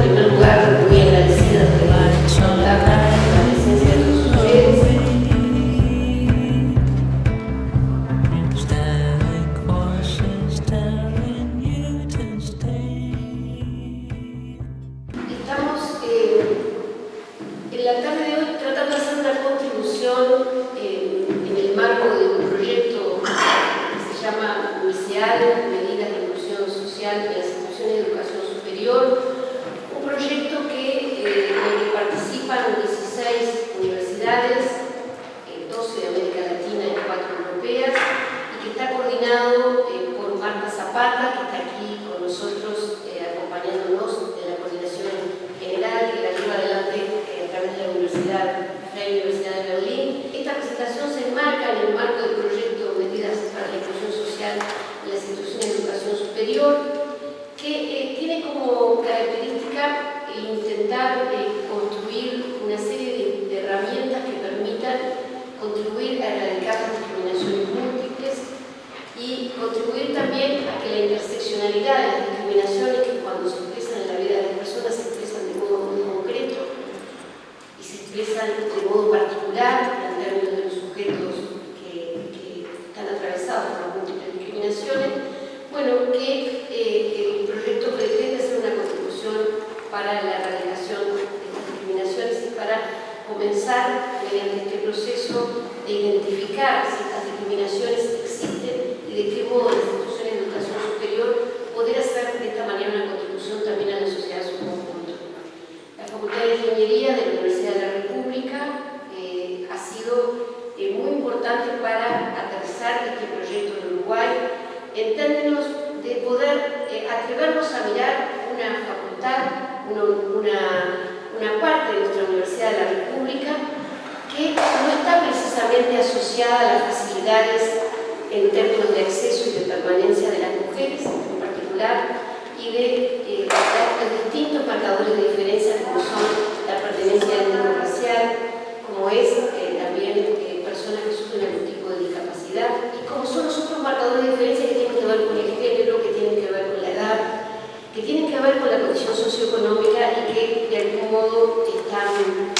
primer lugar, muy agradecida de contar con la presencia de todos ustedes. Estamos en la tarde de hoy tratando de hacer una contribución en el marco de un proyecto que se llama UICEAL, Medidas de Inclusión Social en las Instituciones de Educación Superior, un proyecto en el que participan 16 universidades, 12 de América Latina y 4 europeas, y que está coordinado por Marta Zapata, que está aquí con nosotros acompañándonos en la coordinación general que la lleva adelante a través de la Universidad de Berlín. Esta presentación se enmarca en el marco del proyecto Medidas para la Inclusión Social en las Instituciones de Educación Superior, que tiene como característica intentar construir una serie de herramientas que permitan contribuir a erradicar las discriminaciones múltiples y contribuir también a que la interseccionalidad de las discriminaciones, que cuando se expresan en la vida de las personas se expresan de modo muy concreto y se expresan de modo particular en términos de los sujetos que están atravesados por las múltiples discriminaciones, bueno, que el proyecto pretende hacer una contribución para la erradicación de estas discriminaciones y para comenzar mediante este proceso de identificar si estas discriminaciones existen y de qué modo las instituciones de educación superior poder hacer de esta manera una contribución también a la sociedad en su conjunto. La Facultad de Ingeniería de la Universidad de la República ha sido muy importante para aterrizar este proyecto en Uruguay en términos de poder atrevernos a mirar una facultad, una parte de nuestra Universidad de la República que no está precisamente asociada a las facilidades en términos de acceso y de permanencia de las mujeres en particular y de los distintos marcadores de diferencia como son la pertenencia étnico-racial, como es también personas que sufren algún tipo de discapacidad y como son los otros marcadores de diferencia que tienen que ver con el género, que tienen que ver con la edad, que tienen que ver con la condición socioeconómica y que de algún modo están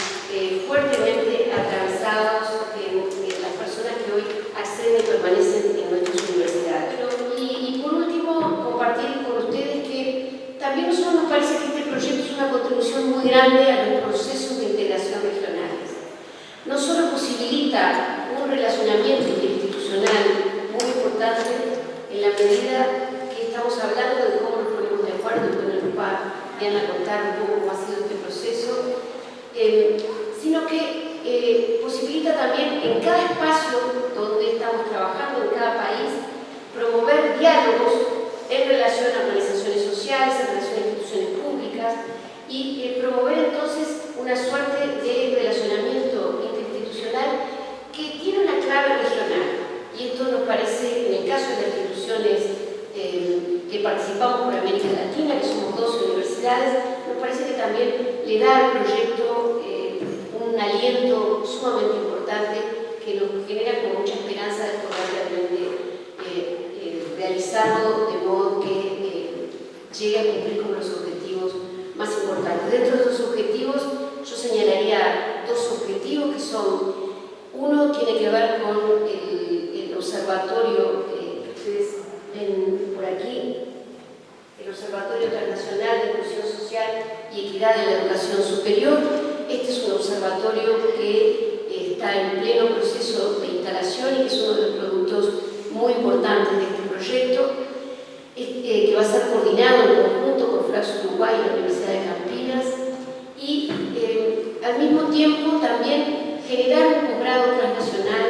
fuertemente atravesados en las personas que hoy acceden y permanecen en nuestras universidades. Y por último, compartir con ustedes que también a nosotros nos parece que este proyecto es una contribución muy grande a los procesos de integración regionales. No solo posibilita un relacionamiento interinstitucional muy importante en la medida que estamos hablando de cómo nos ponemos de acuerdo, y con el PAR van a contar un poco cómo ha sido este proceso, sino que posibilita también en cada espacio donde estamos trabajando, en cada país, promover diálogos en relación a organizaciones sociales, en relación a instituciones públicas y promover entonces una suerte de relacionamiento interinstitucional que tiene una clave regional. Y esto nos parece, en el caso de las instituciones que participamos por América Latina, que somos 12 universidades, nos parece que también le da al proyecto un aliento sumamente importante que nos genera con mucha esperanza de poder realmente realizarlo de modo que llegue a cumplir con los objetivos más importantes. Dentro de esos objetivos yo señalaría dos objetivos que son: uno tiene que ver con el observatorio que ustedes ven por aquí, el Observatorio Internacional de Inclusión Social y Equidad en la Educación Superior. Este es un observatorio que está en pleno proceso de instalación y que es uno de los productos muy importantes de este proyecto, que va a ser coordinado en conjunto con Flaxo Uruguay y la Universidad de Campinas, y al mismo tiempo también generar un posgrado transnacional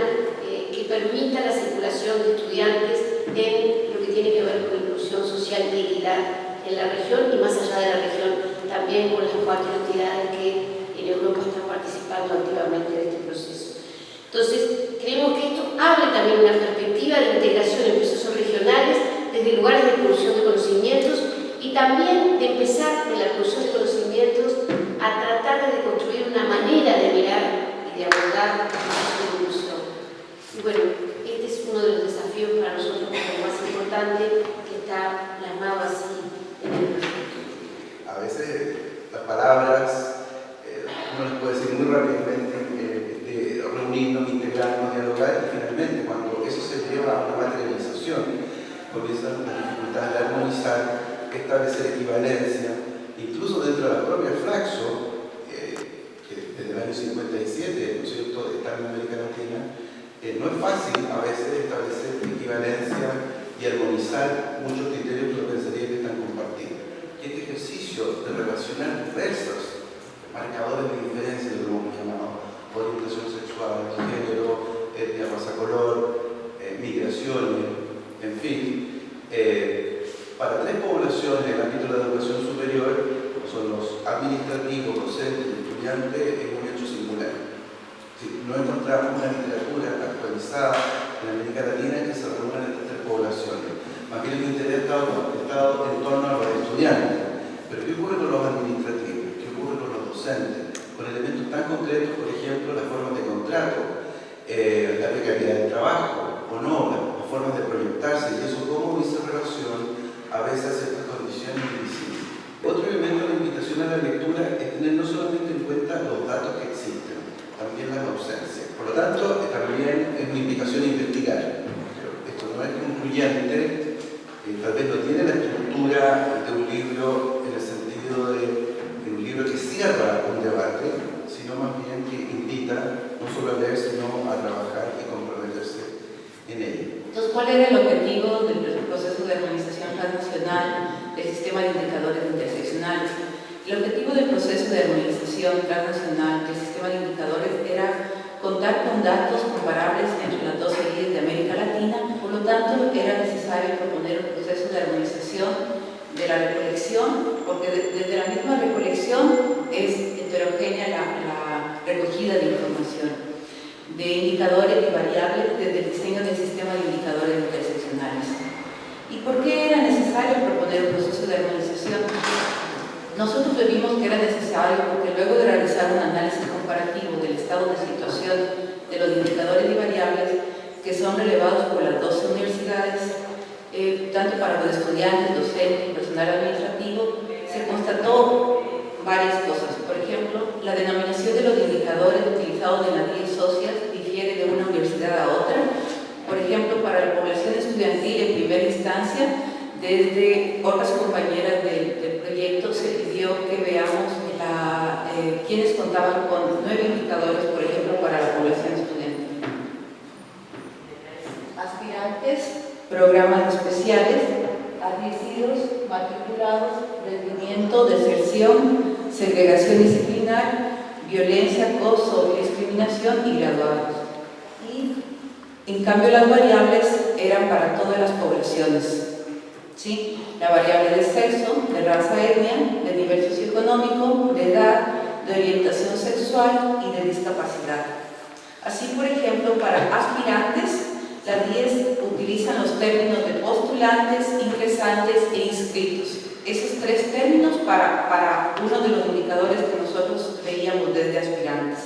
que permita la circulación de estudiantes en lo que tiene que ver con inclusión social y equidad en la región y más allá de la región, también con las 4 entidades que en Europa están participando activamente de este proceso. Entonces, creemos que esto abre también una perspectiva de integración en procesos regionales desde lugares de producción de conocimientos y también de empezar en la producción de conocimientos a tratar de construir una manera de mirar y de abordar la inclusión. Y bueno, este es uno de los desafíos para nosotros como más importante que está plasmado así en el proyecto. A veces las palabras, uno les puede decir muy rápidamente de reunirnos, integrarnos, dialogar, y finalmente cuando eso se lleva a una materialización, comienzan las dificultades de armonizar, establecer equivalencia, incluso dentro de la propia Flaxo, que desde el año 57, ¿no es cierto?, está en América Latina, no es fácil a veces establecer equivalencia y armonizar muchos criterios que uno pensaría que están compartidos. Y este ejercicio de relacionar diversos marcadores de diferencia, de lo que hemos llamado orientación sexual, género, etnia, raza, color, migraciones, en fin, para tres poblaciones en el ámbito de la educación superior, son los administrativos, docentes y estudiantes, es un hecho singular. No encontramos una literatura actualizada en América Latina que se reúnan estas tres poblaciones. Más bien el interés ha estado en torno a los estudiantes. Pero ¿qué ocurre con los administrativos? ¿Qué ocurre con los docentes? Con elementos tan concretos, por ejemplo, las formas de contrato, la precariedad del trabajo, o no, las formas de proyectarse, y eso cómo dice relación a veces a ciertas condiciones invisibles. Otro elemento de la invitación a la lectura es tener no solamente en cuenta los datos que existen, también las ausencias. Por lo tanto, también es una invitación a investigar. Esto no es concluyente, tal vez no tiene la estructura de un libro en el sentido de un libro que cierra un debate, sino más bien que invita no solo a leer, sino a trabajar y comprometerse en ello. Entonces, ¿cuál era el objetivo del proceso de armonización transnacional del sistema de indicadores interseccionales? El objetivo del proceso de armonización transnacional del sistema de indicadores era contar con datos comparables entre las 12 leyes de América Latina. Por lo tanto, era necesario proponer un proceso de armonización de la recolección, porque desde la misma recolección es heterogénea la recogida de información de indicadores y variables desde el diseño del sistema de indicadores interseccionales. ¿Y por qué era necesario proponer un proceso de armonización? Nosotros vimos que era necesario porque luego de realizar un análisis comparativo del estado de situación de los indicadores y variables que son relevados por las 12 universidades, tanto para los estudiantes, docentes y personal administrativo, se constató varias cosas. Por ejemplo, la denominación de los indicadores utilizados en las 10 socias difiere de una universidad a otra. Por ejemplo, para la población estudiantil en primera instancia, desde otras compañeras del proyecto se pidió que veamos quienes contaban con 9 indicadores, por ejemplo, para la población estudiantil. Aspirantes, programas especiales, admitidos, matriculados, rendimiento, deserción, segregación disciplinar, violencia, acoso, discriminación y graduados. Y en cambio las variables eran para todas las poblaciones. ¿Sí? La variable de sexo, de raza, etnia, de nivel socioeconómico, de edad, de orientación sexual y de discapacidad. Así, por ejemplo, para aspirantes, las 10 utilizan los términos de postulantes, ingresantes e inscritos. Esos 3 términos para uno de los indicadores que nosotros veíamos desde aspirantes.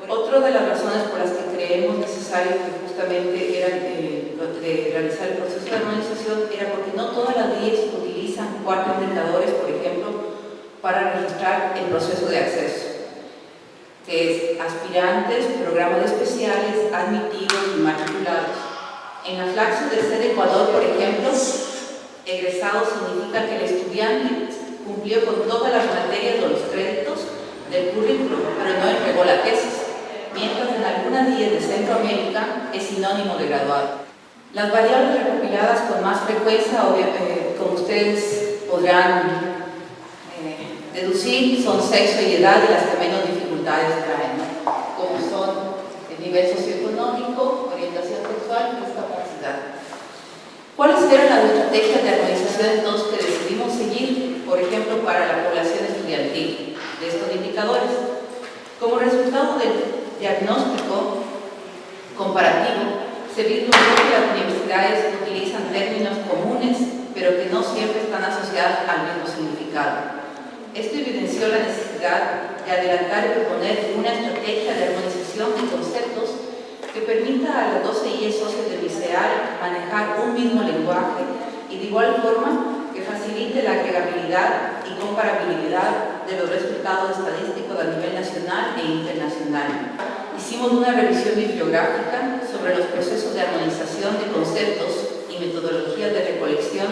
Otra de las razones por las que creemos necesario que justamente era de realizar el proceso de armonización era porque no todas las 10 utilizan 4 indicadores, por ejemplo, para registrar el proceso de acceso, que es aspirantes, programas especiales, admitidos y matriculados. En la Flaxo del CED Ecuador, por ejemplo, egresado significa que el estudiante cumplió con todas las materias o los créditos del currículo, pero no entregó la tesis, mientras en algunas 10 de Centroamérica es sinónimo de graduado. Las variables recopiladas con más frecuencia, como ustedes podrán deducir, son sexo y edad y las que menos dificultades traen, ¿no? Como son el nivel socioeconómico, orientación sexual y discapacidad. ¿Cuáles eran las estrategias de armonización entonces que decidimos seguir, por ejemplo, para la población estudiantil de estos indicadores? Como resultado del diagnóstico comparativo, se vislumbró que las universidades utilizan términos comunes, pero que no siempre están asociados al mismo significado. Esto evidenció la necesidad de adelantar y proponer una estrategia de armonización de conceptos que permita a las 12 IES socios del ICEAL manejar un mismo lenguaje y de igual forma que facilite la agregabilidad y comparabilidad de los resultados estadísticos a nivel nacional e internacional. Hicimos una revisión bibliográfica sobre los procesos de armonización de conceptos y metodologías de recolección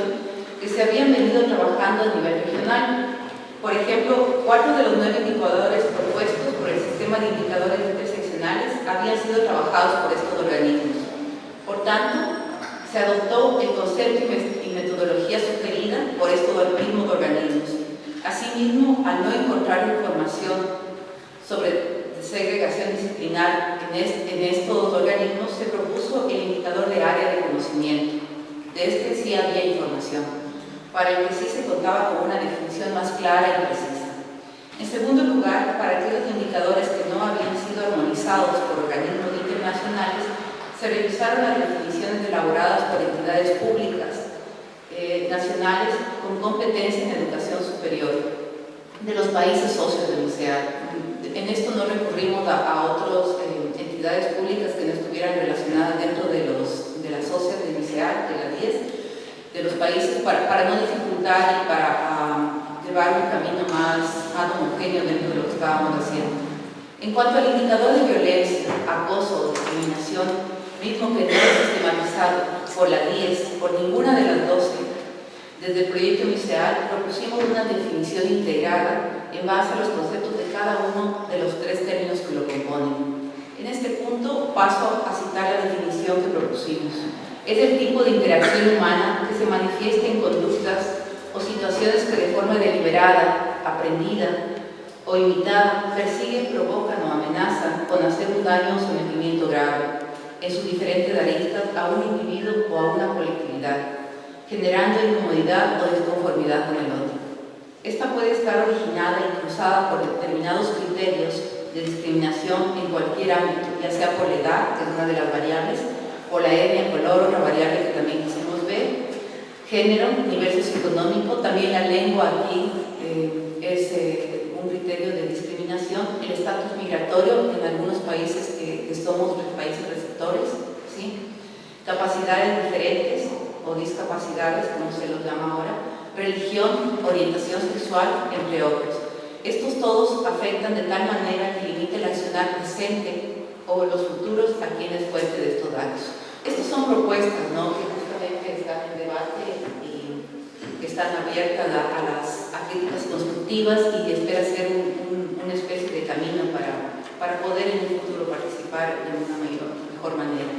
que se habían venido trabajando a nivel regional. Por ejemplo, 4 de los 9 indicadores propuestos por el sistema de indicadores interseccionales habían sido trabajados por estos organismos. Por tanto, se adoptó el concepto y metodología sugerida por estos mismos organismos. Asimismo, al no encontrar información sobre segregación disciplinar en estos organismos, se propuso el indicador de área de conocimiento. De este sí había información, para el que sí se contaba con una definición más clara y precisa. En segundo lugar, para aquellos indicadores que no habían sido armonizados por organismos internacionales, se revisaron las definiciones elaboradas por entidades públicas nacionales con competencia en educación superior de los países socios del MISEAD. En esto no recurrimos a otras entidades públicas que no estuvieran relacionadas dentro de las socias del MISEAD, de las 10 de los países, para no dificultar y para llevar un camino más homogéneo dentro de lo que estábamos haciendo. En cuanto al indicador de violencia, acoso o discriminación, mismo que no es sistematizado por la 10, por ninguna de las 12, desde el proyecto MISEAD propusimos una definición integrada en base a los conceptos de cada uno de los 3 términos que lo componen. En este punto paso a citar la definición que propusimos. Es el tipo de interacción humana que se manifiesta en conductas o situaciones que de forma deliberada, aprendida o imitada persiguen, provocan o amenazan con hacer un daño o sometimiento grave en sus diferentes aristas a un individuo o a una colectividad, generando incomodidad o desconformidad con el otro. Esta puede estar originada y cruzada por determinados criterios de discriminación en cualquier ámbito, ya sea por la edad, que es una de las variables, o la etnia, color, otra variable que también quisimos ver, género, nivel socioeconómico, también la lengua aquí es un criterio de discriminación, el estatus migratorio en algunos países que somos países receptores, ¿sí? Capacidades diferentes o discapacidades, como se los llama ahora, religión, orientación sexual, entre otros. Estos todos afectan de tal manera que limite el accionar presente o los futuros a quienes fuente de estos daños. Estas son propuestas, ¿no?, que justamente están en debate y que están abiertas a críticas constructivas y espera ser una especie de camino para poder en el futuro participar de una mejor manera.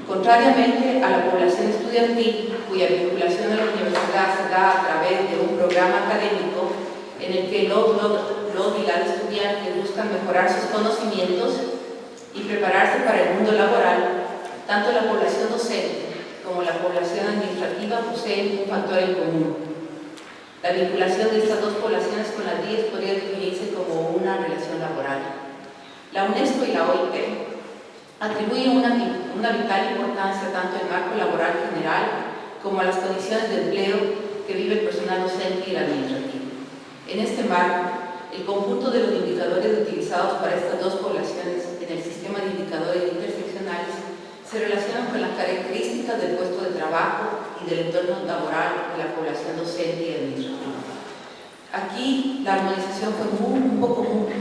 Contrariamente a la población estudiantil, cuya vinculación a la universidad se da a través de un programa académico en el que los y las estudiantes buscan mejorar sus conocimientos y prepararse para el mundo laboral, tanto la población docente como la población administrativa poseen un factor en común. La vinculación de estas dos poblaciones con las 10 podría definirse como una relación laboral. La UNESCO y la OIT atribuyen una vital importancia tanto al marco laboral general como a las condiciones de empleo que vive el personal docente y el administrativo. En este marco, el conjunto de los indicadores utilizados para estas dos poblaciones en el sistema de indicadores interseccionales se relacionan con las características del puesto de trabajo y del entorno laboral de la población docente y administrativa. Aquí la armonización fue un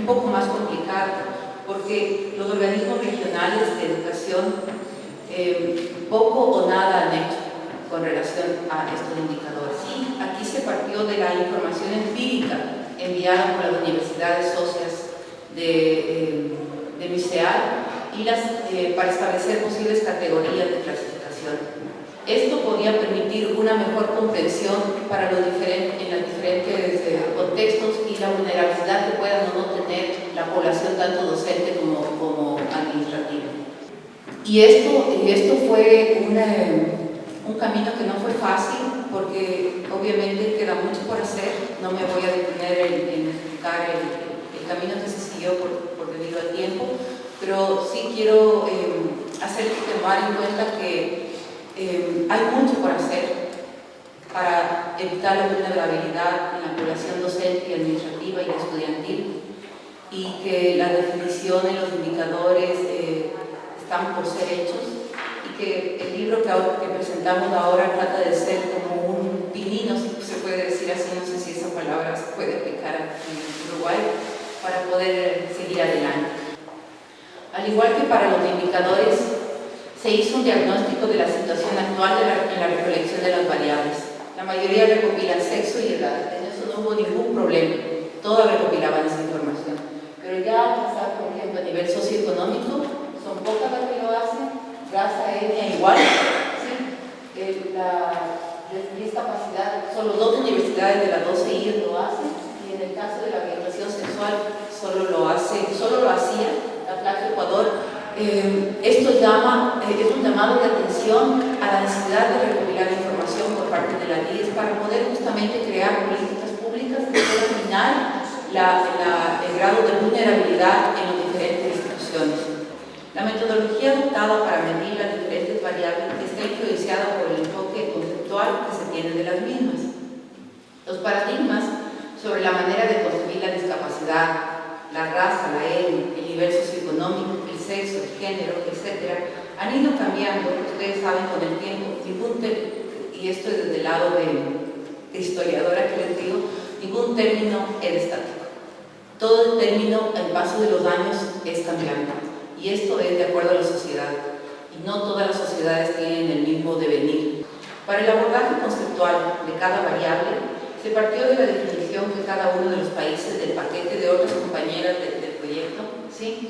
poco más complicada porque los organismos regionales de educación poco o nada han hecho con relación a estos indicadores. Y aquí se partió de la información empírica enviada por las universidades socias de MISEAD y para establecer posibles categorías de clasificación. Esto podía permitir una mejor comprensión para en los diferentes contextos y la vulnerabilidad que puedan o no tener la población tanto docente como administrativa. Y esto fue un camino que no fue fácil porque obviamente queda mucho por hacer. No me voy a detener en explicar el camino que se siguió por debido al tiempo, pero sí quiero hacerles tomar en cuenta que hay mucho por hacer para evitar la vulnerabilidad en la población docente y administrativa y estudiantil, y que la definición en los indicadores están por ser hechos, y que el libro que presentamos ahora trata de ser como un pinino, si se puede decir así, no sé si esa palabra se puede aplicar en Uruguay para poder seguir adelante. Al igual que para los indicadores, se hizo un diagnóstico de la situación actual en la recolección de las variables. La mayoría recopilan sexo y edad, en eso no hubo ningún problema, todas recopilaban esa información. Pero ya pasar, por ejemplo, a nivel socioeconómico, son pocas las que lo hacen, raza, etnia, igual. ¿Sí? La discapacidad, solo 2 universidades de las 12 IES lo hacen, y en el caso de la orientación sexual solo lo hacía la Placa Ecuador. Esto es un llamado de atención a la necesidad de recopilar información por parte de la DIES para poder justamente crear políticas públicas que puedan minar el grado de vulnerabilidad en las diferentes instituciones. La metodología adoptada para medir las diferentes variables está influenciada por el enfoque conceptual que se tiene de las mismas. Los paradigmas sobre la manera de concebir la discapacidad, la raza, la etnia, el nivel socioeconómico, el sexo, el género, etc., han ido cambiando, ustedes saben, con el tiempo. Y esto es desde el lado de historiadora que les digo, ningún término es estático. Todo el término, al paso de los años, es cambiante. Y esto es de acuerdo a la sociedad. Y no todas las sociedades tienen el mismo devenir. Para el abordaje conceptual de cada variable, se partió de la definición que cada uno de los países del paquete de otras compañeras del proyecto, ¿sí?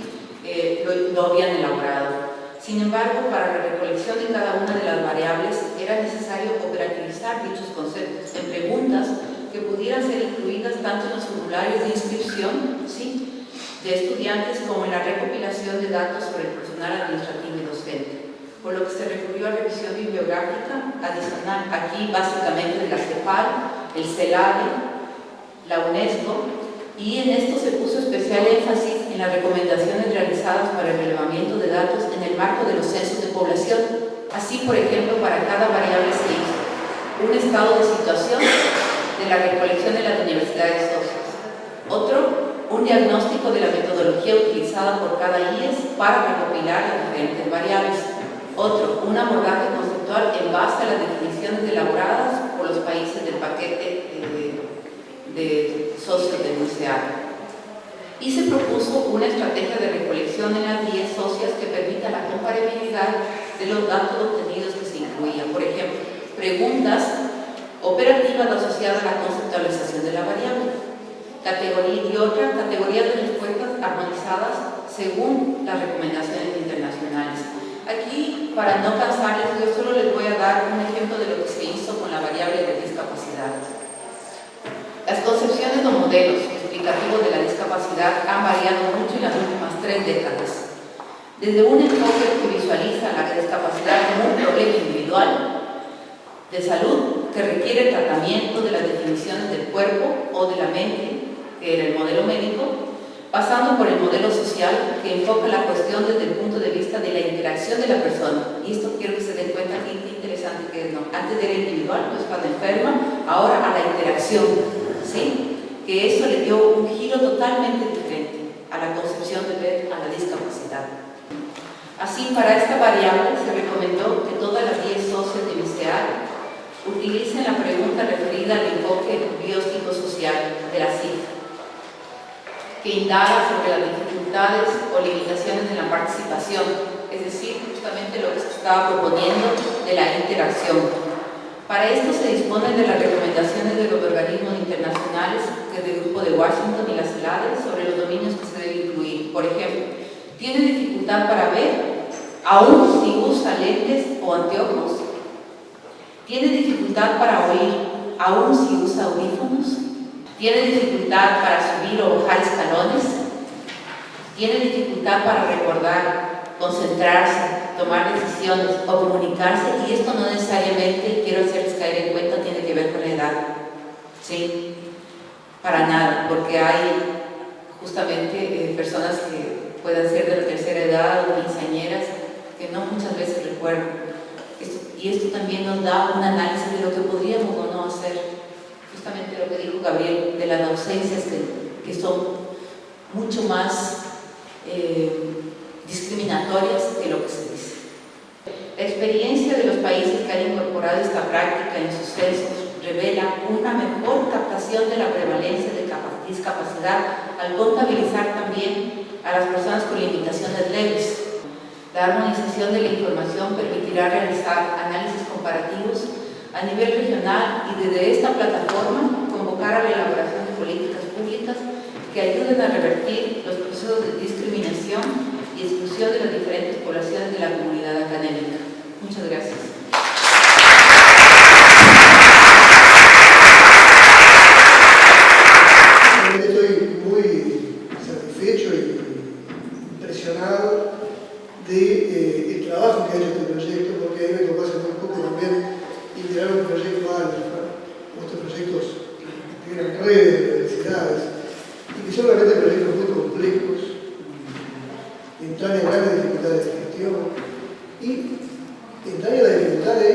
Lo habían elaborado. Sin embargo, para la recolección de cada una de las variables era necesario operativizar dichos conceptos en preguntas que pudieran ser incluidas tanto en los formularios de inscripción, ¿sí?, de estudiantes como en la recopilación de datos sobre el personal administrativo y docente, por lo que se recurrió a revisión bibliográfica adicional, aquí básicamente de la CEPAL, el CELADE, la UNESCO, y en esto se puso especial énfasis en las recomendaciones realizadas para el relevamiento de datos en el marco de los censos de población. Así, por ejemplo, para cada variable se hizo un estado de situación de la recolección de las universidades socias, otro, un diagnóstico de la metodología utilizada por cada IES para recopilar las diferentes variables, otro, un abordaje conceptual en base a las definiciones elaboradas por los países del paquete de socios del MISEAD. Y se propuso una estrategia de recolección en las 10 socias que permita la comparabilidad de los datos obtenidos que se incluían. Por ejemplo, preguntas operativas asociadas a la conceptualización de la variable, categoría y otra categoría de respuestas armonizadas según las recomendaciones internacionales. Aquí, para no cansarles, yo solo les voy a dar un ejemplo de lo que se hizo con la variable de discapacidad. Las concepciones o modelos explicativos de la discapacidad han variado mucho en las últimas 3 décadas. Desde un enfoque que visualiza la discapacidad como un problema individual de salud que requiere tratamiento de las definiciones del cuerpo o de la mente, que era el modelo médico, pasando por el modelo social que enfoca la cuestión desde el punto de vista de la interacción de la persona. Y esto quiero que se den cuenta aquí, qué interesante que es, ¿no? Antes era individual, pues cuando enferma, ahora a la interacción, ¿sí? Que eso le dio un giro totalmente diferente a la concepción de ver a la discapacidad. Así, para esta variable se recomendó que todas las 10 socios de MISEAD utilicen la pregunta referida al enfoque biopsicosocial de la CIF, que indaga sobre las dificultades o limitaciones en la participación, es decir, justamente lo que se estaba proponiendo de la interacción. Para esto se disponen de las recomendaciones de los organismos internacionales, que es del Grupo de Washington y la CELADE, sobre los dominios que se deben incluir. Por ejemplo, ¿tiene dificultad para ver, aún si usa lentes o anteojos? ¿Tiene dificultad para oír, aún si usa audífonos? ¿Tiene dificultad para subir o bajar escalones? ¿Tiene dificultad para recordar, concentrarse, tomar decisiones o comunicarse? Y esto no necesariamente, quiero hacerles caer en cuenta, tiene que ver con la edad. ¿Sí? Para nada, porque hay justamente personas que puedan ser de la tercera edad o quinceañeras que no muchas veces recuerdan. Y esto también nos da un análisis de lo que podríamos o no hacer. Justamente lo que dijo Gabriel, de las ausencias que son mucho más discriminatorias que lo que se dice. La experiencia de los países que han incorporado esta práctica en sus censos revela una mejor captación de la prevalencia de discapacidad al contabilizar también a las personas con limitaciones leves. La armonización de la información permitirá realizar análisis comparativos a nivel regional y desde esta plataforma convocar a la elaboración de políticas públicas que ayuden a revertir los procesos de discriminación y exclusión de las diferentes poblaciones de la comunidad académica. Muchas gracias. Estoy muy satisfecho y impresionado del trabajo que ha hecho este proyecto, porque a mí me tocó hace muy poco también integrar un proyecto alfa, estos proyectos que integran redes de universidades, y que son realmente proyectos muy complejos, entran en grandes dificultades de gestión y entran en la dificultad de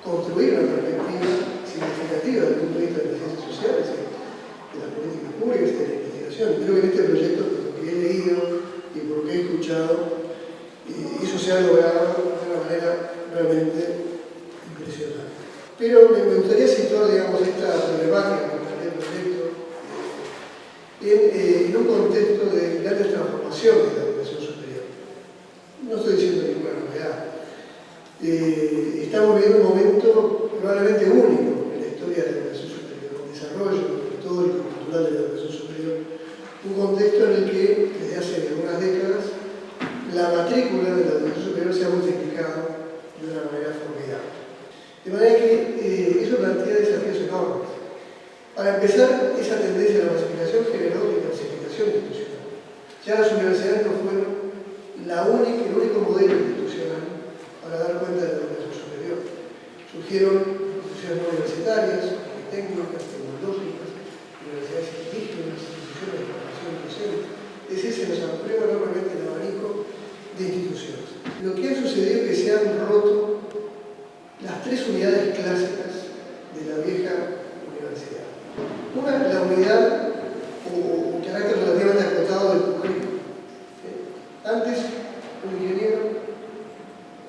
construir una perspectiva significativa desde el punto de vista de las ciencias sociales, de las políticas públicas y de la investigación. Creo que en este proyecto, por lo que he leído y por lo que he escuchado, eso se ha logrado de una manera realmente impresionante. Pero me gustaría situar, digamos, esta problemática del proyecto en un contexto de grandes transformaciones de la educación superior. No estoy diciendo ninguna novedad. Estamos viviendo un momento probablemente único en la historia de la educación superior, un desarrollo histórico y cultural de la educación superior, un contexto en el que desde hace algunas décadas la matrícula de la educación superior se ha multiplicado de una manera formidable. De manera que eso plantea desafíos enormes. Para empezar, esa tendencia a la masificación generó diversificación institucional. Ya las universidades no fueron el único modelo institucional para dar cuenta de la educación superior. Surgieron instituciones no universitarias, técnicas, tecnológicas, universidades indígenas, instituciones de formación docente. Es decir, se nos amplió enormemente el abanico de instituciones. Lo que ha sucedido es que se han roto las tres unidades clásicas de la vieja universidad. Una, la unidad o un carácter relativamente acotado del currículo. Antes, un ingeniero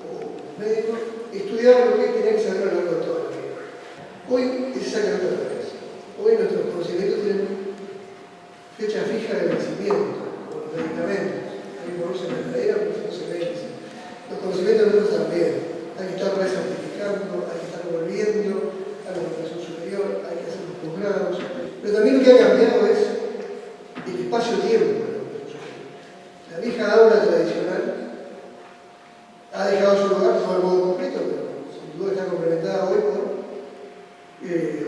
o un médico estudiaba lo que tenía que saber a lo largo de toda la vida. Hoy es exactamente al revés. Hoy nuestros conocimientos tienen fecha fija de vencimiento, como los medicamentos. Hay que ponerse en la heladera porque si no se vence. Los conocimientos nuestros también. Hay que estar recertificando, hay que estar volviendo a la educación superior, hay que hacer los posgrados. Pero también lo que ha cambiado es el espacio-tiempo de la educación superior. La vieja aula tradicional ha dejado su lugar, no de modo completo, pero sin duda está complementada hoy por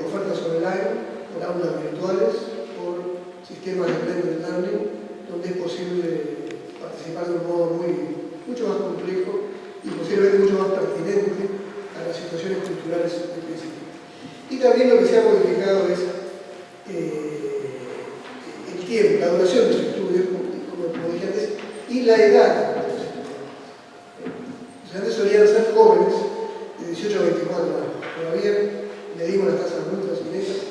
ofertas online, por aulas virtuales, por sistemas de blended learning, donde es posible participar de un modo mucho más complejo y posiblemente mucho más pertinente a las situaciones culturales específicas. Y también lo que se ha modificado es el tiempo, la duración de los estudios, como dije antes, y la edad de los estudiantes. Antes solían ser jóvenes de 18 a 24 años. Todavía medimos las tasas brutas y netas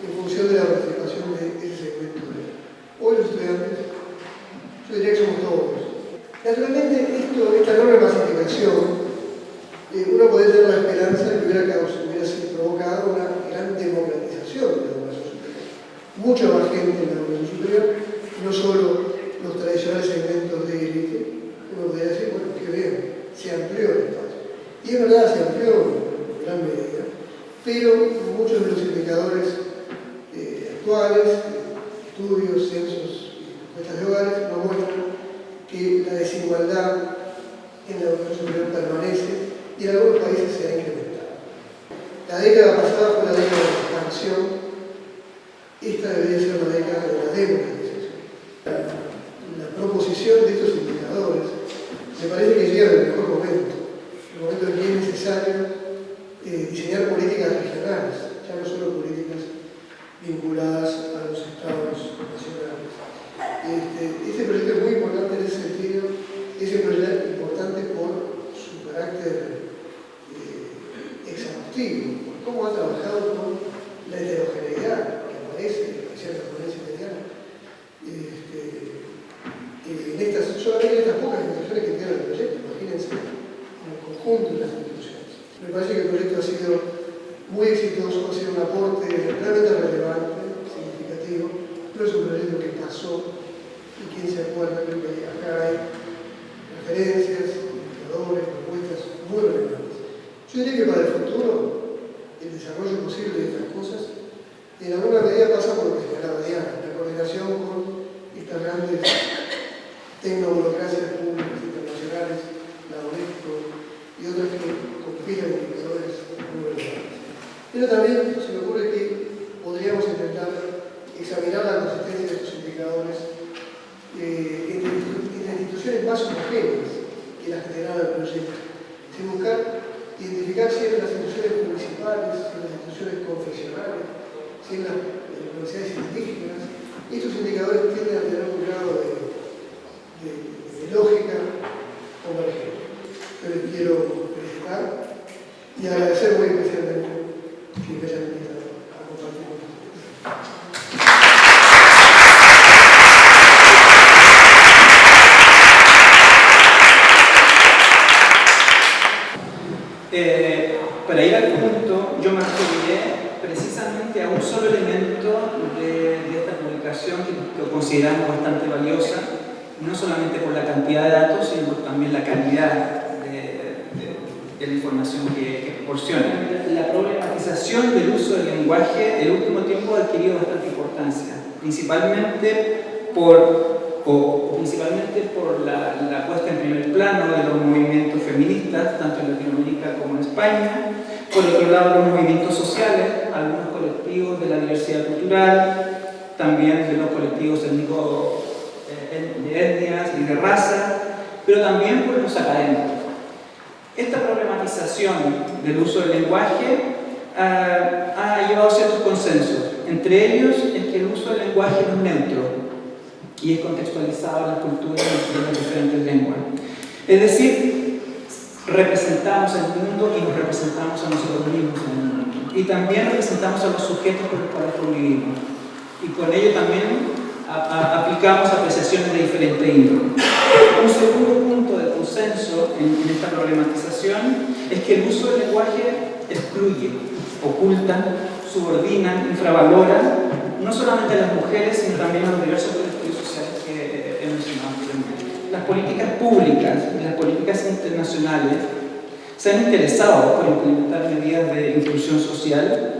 en función de la participación de ese segmento de edad. Hoy los estudiantes, yo diría que somos todos. Naturalmente, esta enorme masificación, uno podría tener la esperanza de que hubiera sido provocado una gran democratización de la educación superior. Mucha más gente en la educación superior, no solo los tradicionales segmentos de élite. Uno podría decir, bueno, qué bien, se amplió el espacio. Y es verdad, se amplió en gran medida, pero muchos de los indicadores actuales, estudios, censos y encuestas de hogares, nos muestran que la desigualdad en la educación superior permanece y en algunos países se ha incrementado. La década pasada fue la década de la expansión, esta debería ser la década de la democratización. La proposición de estos indicadores me parece que llega en el mejor momento, el momento en que es necesario diseñar políticas regionales, ya no solo políticas vinculadas a los estados nacionales. Este proyecto es muy importante en ese sentido, es un proyecto importante por su carácter exhaustivo, por cómo ha trabajado con la heterogeneidad que aparece, especialmente en la ponencia italiana, solamente en estas pocas instituciones que integran el proyecto, imagínense, en el conjunto de las instituciones. Me parece que el proyecto ha sido muy exitoso, ha sido un aporte realmente relevante, significativo, pero es un proyecto que pasó y quien se acuerda, creo que acá hay referencias, indicadores, propuestas muy relevantes. Yo diría que para el futuro, el desarrollo posible de estas cosas, en alguna medida pasa por lo que señalaba Diana, la coordinación con estas grandes tecnoburocracias públicas internacionales, la UNESCO y otras que compilan indicadores muy relevantes. Pero también se me ocurre que podríamos intentar examinar la consistencia de estos indicadores entre instituciones más homogéneas que las que tendrán el proyecto, sin buscar identificar si en las instituciones municipales, si en las instituciones confesionales, si en las universidades indígenas, estos indicadores tienden a tener un grado de lógica convergente. Yo les quiero felicitar y agradecer muy especialmente que me hayan invitado a compartir con ustedes. Para ir al punto, yo me referiré precisamente a un solo elemento de esta publicación que consideramos bastante valiosa, no solamente por la cantidad de datos, sino por también la calidad de la información que proporciona. La problematización del uso del lenguaje en el último tiempo ha adquirido bastante importancia, principalmente por la puesta en primer plano de los movimientos feministas, tanto en Latinoamérica como en España, por otro lado los movimientos sociales, algunos colectivos de la diversidad cultural, también de los colectivos étnicos de etnias y de raza, pero también por los académicos. Esta problematización del uso del lenguaje ha llevado a ciertos consensos. Entre ellos es que el uso del lenguaje no es neutro y es contextualizado en las culturas de las diferentes lenguas. Es decir, representamos el mundo y nos representamos a nosotros mismos en el mundo. Y también representamos a los sujetos con los cuales convivimos. Y con ello también aplicamos apreciaciones de diferente índole. Un segundo punto de consenso en esta problematización es que el uso del lenguaje excluye, oculta, subordina, infravalora no solamente a las mujeres, sino también a los diversos colectivos sociales que he mencionado anteriormente. Las políticas públicas y las políticas internacionales se han interesado por implementar medidas de inclusión social,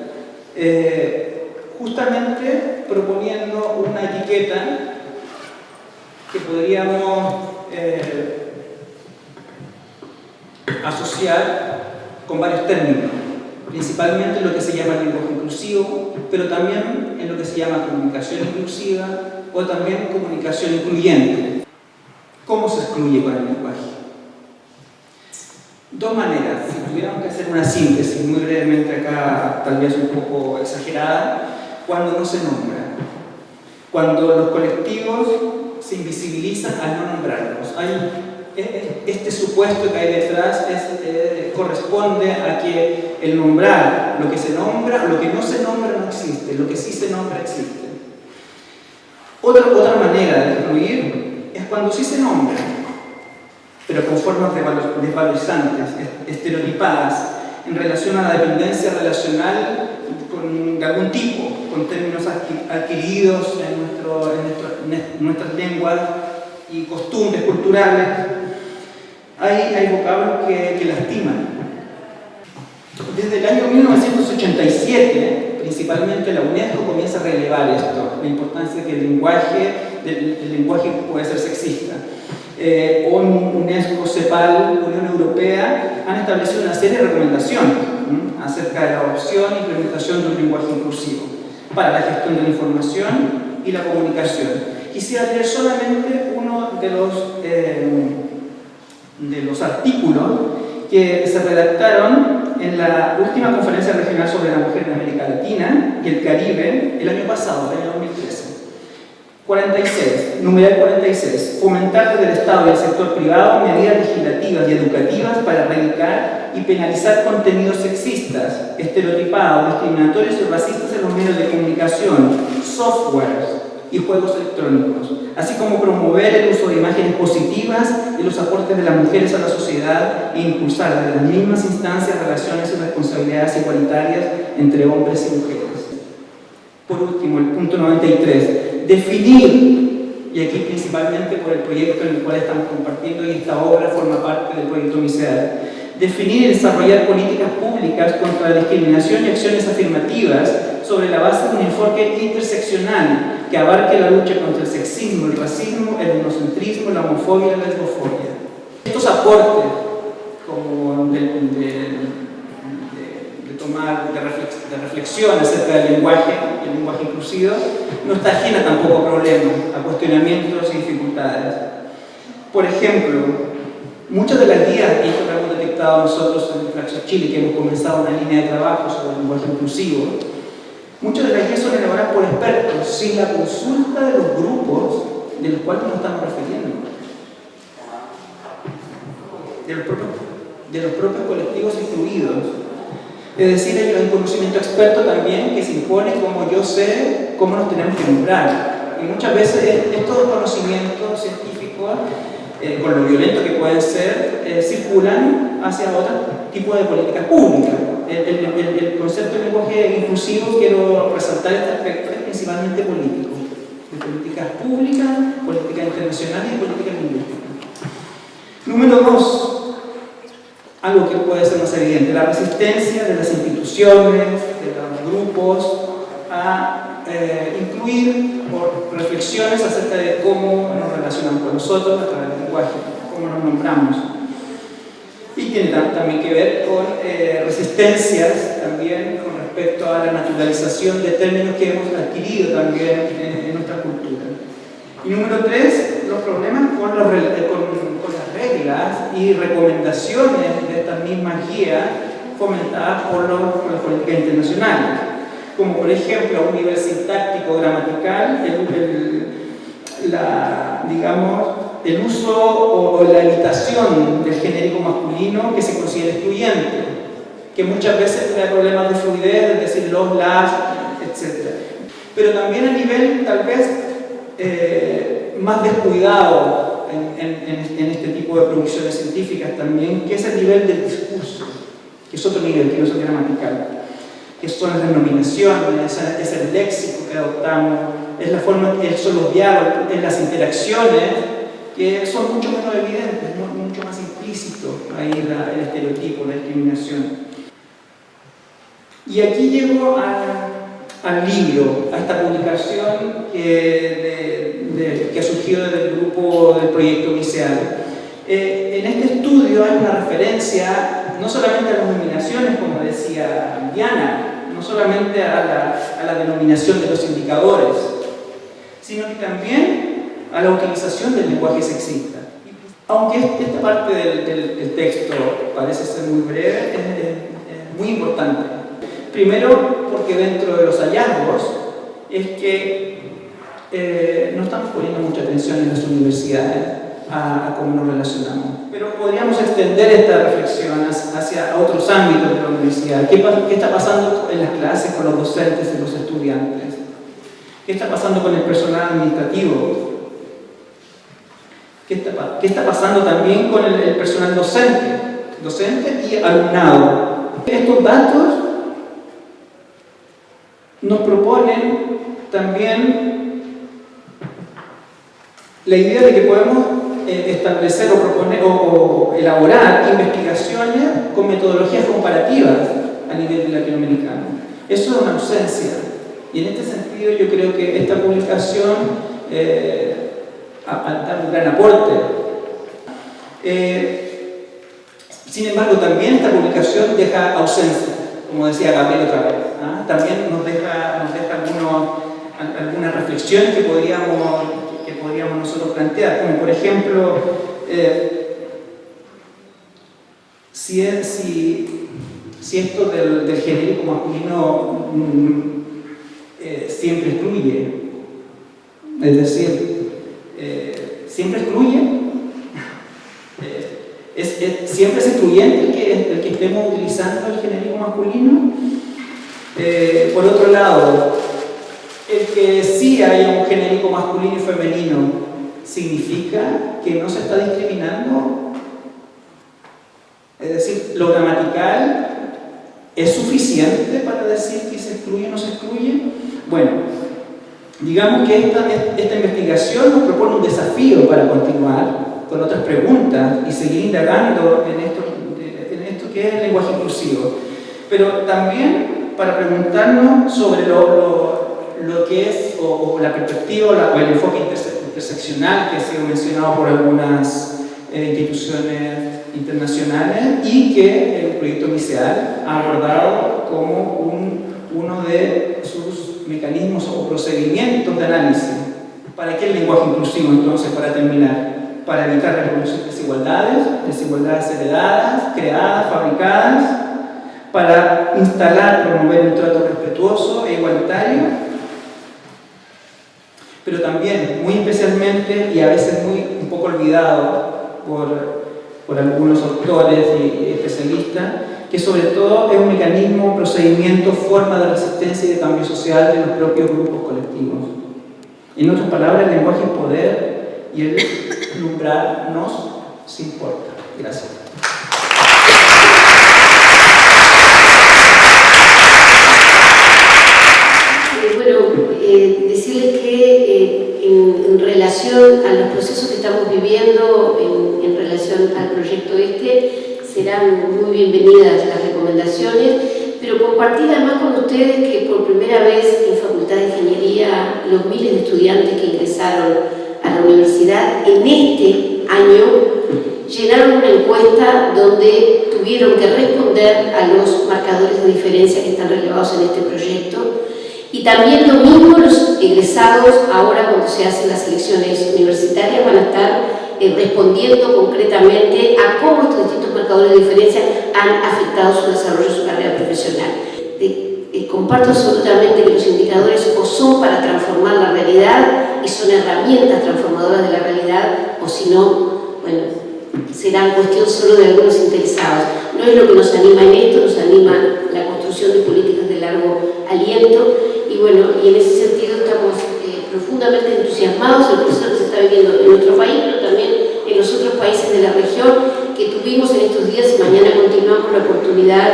justamente proponiendo una etiqueta que podríamos asociar con varios términos, principalmente en lo que se llama lenguaje inclusivo, pero también en lo que se llama comunicación inclusiva o también comunicación incluyente. ¿Cómo se excluye con el lenguaje? Dos maneras. Si tuviéramos que hacer una síntesis muy brevemente acá, tal vez un poco exagerada, cuando no se nombra, cuando los colectivos se invisibilizan al no nombrarlos. Este supuesto que hay detrás corresponde a que el nombrar lo que se nombra, lo que no se nombra no existe, lo que sí se nombra existe. Otra manera de excluir es cuando sí se nombra, pero con formas desvalorizantes, estereotipadas, en relación a la dependencia relacional de algún tipo, con términos adquiridos en nuestras lenguas y costumbres culturales. Hay vocablos que lastiman. Desde el año 1987, principalmente la UNESCO comienza a relevar esto, la importancia de que el lenguaje puede ser sexista. UNESCO, CEPAL, Unión Europea han establecido una serie de recomendaciones acerca de la adopción e implementación de un lenguaje inclusivo para la gestión de la información y la comunicación. Quisiera leer solamente uno de los artículos que se redactaron en la última conferencia regional sobre la mujer en América Latina y el Caribe el año pasado, el año 2013. 46, numeral 46, fomentar desde el Estado y el sector privado medidas legislativas y educativas para erradicar y penalizar contenidos sexistas, estereotipados, discriminatorios y racistas en los medios de comunicación, softwares, y juegos electrónicos, así como promover el uso de imágenes positivas y los aportes de las mujeres a la sociedad e impulsar desde las mismas instancias relaciones y responsabilidades igualitarias entre hombres y mujeres. Por último, el punto 93, definir, y aquí principalmente por el proyecto en el cual estamos compartiendo, y esta obra forma parte del proyecto MISEAD, definir y desarrollar políticas públicas contra la discriminación y acciones afirmativas sobre la base de un enfoque interseccional que abarque la lucha contra el sexismo, el racismo, el etnocentrismo, la homofobia y la lesbofobia. Estos aportes, como de reflexión acerca del lenguaje, el lenguaje inclusivo, no está ajena tampoco a problemas, a cuestionamientos y dificultades. Por ejemplo, muchas de las guías, y esto lo hemos detectado nosotros en Flaxo Chile, que hemos comenzado una línea de trabajo sobre el lenguaje inclusivo, muchas de las guías son elaboradas por expertos sin la consulta de los grupos de los cuales nos estamos refiriendo, de los propios colectivos incluidos. Es decir, hay un conocimiento experto también que se impone como yo sé cómo nos tenemos que nombrar. Y muchas veces estos conocimientos científicos, con lo violento que pueden ser, circulan hacia otro tipo de políticas públicas. El concepto de lenguaje inclusivo, quiero resaltar este aspecto, es principalmente político. De políticas públicas, políticas internacionales y políticas lingüísticas. Número 2. Algo que puede ser más evidente, la resistencia de las instituciones, de los grupos, a incluir por reflexiones acerca de cómo nos relacionamos con nosotros a través del lenguaje, cómo nos nombramos. Y tiene también que ver con resistencias también con respecto a la naturalización de términos que hemos adquirido también en nuestra cultura. Y número 3, los problemas con las reglas y recomendaciones de estas mismas guías fomentadas por las políticas internacionales, como por ejemplo a un nivel sintáctico, gramatical, el uso o la imitación del genérico masculino que se considera excluyente, que muchas veces trae problemas de fluidez, es decir, los, las, etc. Pero también a nivel tal vez más descuidado en este tipo de producciones científicas también, que es el nivel del discurso, que es otro nivel, que no es el gramatical, que son las denominaciones, es el léxico que adoptamos, es la forma, son los diálogos, es las interacciones, que son mucho menos evidentes, mucho más implícito ahí el estereotipo, la discriminación. Y aquí llego al libro, a esta publicación que ha surgido del grupo del proyecto MISEAD. En este estudio hay una referencia no solamente a las nominaciones, como decía Diana, no solamente a la denominación de los indicadores, sino que también a la utilización del lenguaje sexista. Aunque esta parte del texto parece ser muy breve, es muy importante. Primero, porque dentro de los hallazgos es que no estamos poniendo mucha atención en las universidades a cómo nos relacionamos. Pero podríamos extender esta reflexión hacia otros ámbitos de la universidad. ¿Qué está pasando en las clases con los docentes y los estudiantes? ¿Qué está pasando con el personal administrativo? ¿Qué está pasando también con el personal docente y alumnado? Estos datos nos proponen también la idea de que podemos establecer o proponer o elaborar investigaciones con metodologías comparativas a nivel latinoamericano. Eso es una ausencia. Y en este sentido yo creo que esta publicación da un gran aporte. Sin embargo, también esta publicación deja ausencia, como decía Gabriel otra vez. También nos deja algunas reflexiones que podríamos nosotros plantear, como por ejemplo, si esto del genérico masculino siempre excluye, es decir, siempre excluye, siempre es excluyente el que estemos utilizando el genérico masculino. Por otro lado, el que sí haya un genérico masculino y femenino, ¿significa que no se está discriminando? Es decir, ¿lo gramatical es suficiente para decir que se excluye o no se excluye? Bueno, digamos que esta investigación nos propone un desafío para continuar con otras preguntas y seguir indagando en esto que es el lenguaje inclusivo, pero también para preguntarnos sobre lo que es o la perspectiva o el enfoque interseccional que ha sido mencionado por algunas instituciones internacionales y que el proyecto MISEAL ha abordado como uno de sus mecanismos o procedimientos de análisis. ¿Para qué el lenguaje inclusivo entonces, para terminar? Para evitar reproducir desigualdades heredadas, creadas, fabricadas, para instalar, promover un trato respetuoso e igualitario, pero también, muy especialmente, y a veces un poco olvidado por algunos autores y especialistas, que sobre todo es un mecanismo, procedimiento, forma de resistencia y de cambio social de los propios grupos colectivos. En otras palabras, el lenguaje es poder y el nombrar nos importa. Gracias. Decirles que en relación a los procesos que estamos viviendo, en relación al proyecto serán muy bienvenidas las recomendaciones, pero compartir además con ustedes que por primera vez en Facultad de Ingeniería los miles de estudiantes que ingresaron a la universidad en este año llenaron una encuesta donde tuvieron que responder a los marcadores de diferencia que están relevados en este proyecto. Y también lo mismo los egresados, ahora cuando se hacen las elecciones universitarias, van a estar respondiendo concretamente a cómo estos distintos marcadores de diferencia han afectado su desarrollo, su carrera profesional. Comparto absolutamente que los indicadores o son para transformar la realidad y son herramientas transformadoras de la realidad, o si no, bueno, serán cuestión solo de algunos interesados. No es lo que nos anima en esto, nos anima la construcción de políticas de largo aliento. Y bueno, y en ese sentido estamos profundamente entusiasmados en el proceso que se está viviendo en nuestro país, pero también en los otros países de la región que tuvimos en estos días, y mañana continuamos la oportunidad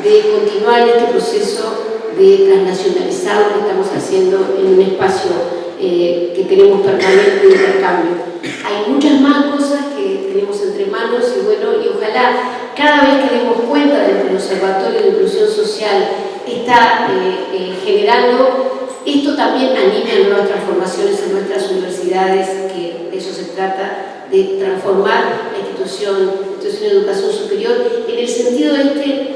de continuar en este proceso de transnacionalizar lo que estamos haciendo en un espacio que tenemos permanente de intercambio. Hay muchas más cosas que tenemos entre manos y bueno, y ojalá cada vez que demos cuenta de que el Observatorio de Inclusión Social está generando, esto también anime a nuevas transformaciones en nuestras universidades, que de eso se trata, de transformar la institución de educación superior en el sentido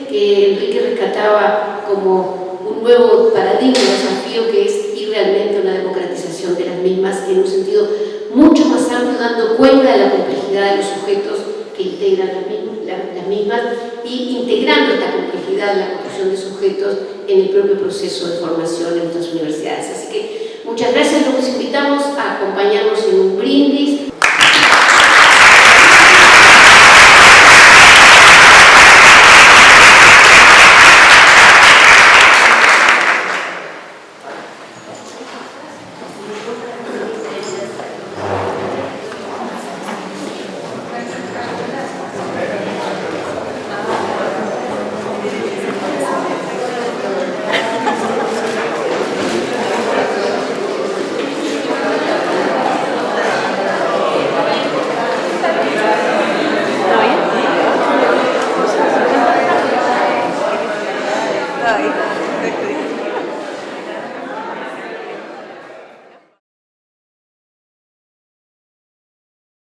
que Enrique rescataba como un nuevo paradigma, desafío que es ir realmente a una democratización de las mismas en un sentido mucho más amplio, dando cuenta de la complejidad de los sujetos que integran las mismas y integrando esta complejidad en la construcción de sujetos en el propio proceso de formación en nuestras universidades. Así que muchas gracias, los invitamos a acompañarnos en un brindis. Perfecto.